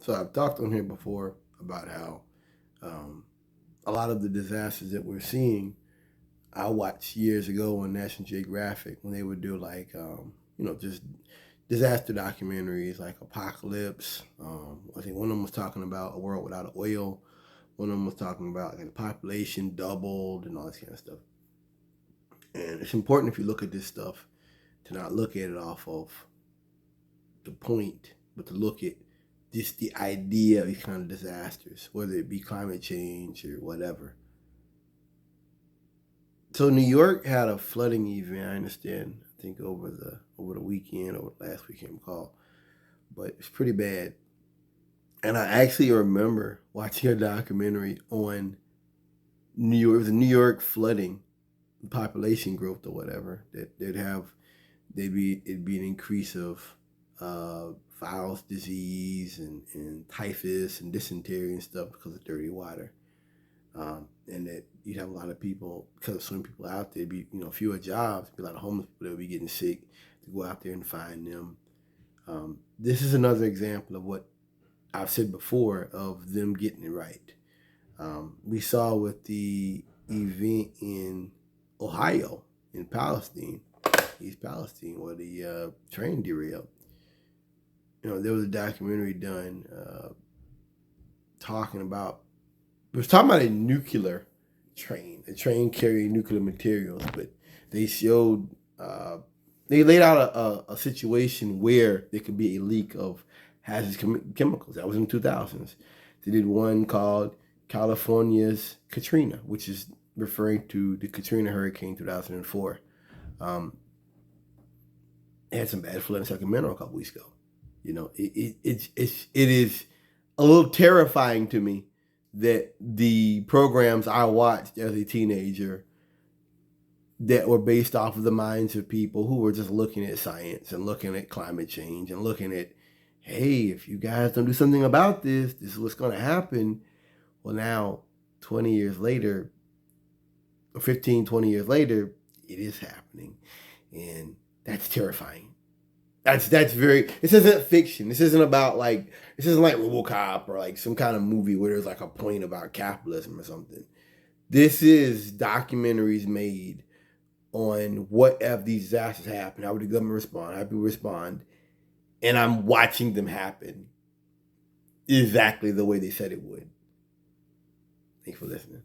So I've talked on here before about how a lot of the disasters that we're seeing, I watched years ago on National Geographic when they would do like, just disaster documentaries like Apocalypse. I think one of them was talking about a world without oil. One of them was talking about like the population doubled and all this kind of stuff. And it's important if you look at this stuff to not look at it off of the point, but to look at just the idea of these kind of disasters, whether it be climate change or whatever. So New York had a flooding event. I understand. I think over the weekend or last weekend, recall, but it's pretty bad. And I actually remember watching a documentary on New York. It was New York flooding, population growth or whatever. That it'd be an increase of virus disease and typhus and dysentery and stuff because of dirty water. And that you'd have a lot of people, because of so many people out there, be fewer jobs, be a lot of homeless people that would be getting sick, to go out there and find them. This is another example of what I've said before of them getting it right. We saw with the event in Ohio, in Palestine, East Palestine, where the train derailed. There was a documentary done talking about, it was talking about a nuclear train, a train carrying nuclear materials, but they showed, they laid out a situation where there could be a leak of hazardous chemicals. That was in the 2000s. They did one called California's Katrina, which is referring to the Katrina hurricane 2004. It had some bad flooding in Sacramento a couple weeks ago. It is a little terrifying to me that the programs I watched as a teenager that were based off of the minds of people who were just looking at science and looking at climate change and looking at, hey, if you guys don't do something about this, this is what's going to happen. Well, now, 20 years later, or 15, 20 years later, it is happening. And that's terrifying. That's very, this isn't fiction. This isn't like RoboCop or like some kind of movie where there's like a point about capitalism or something. This is documentaries made on what if these disasters happen, how would the government respond, how people respond, and I'm watching them happen exactly the way they said it would. Thanks for listening.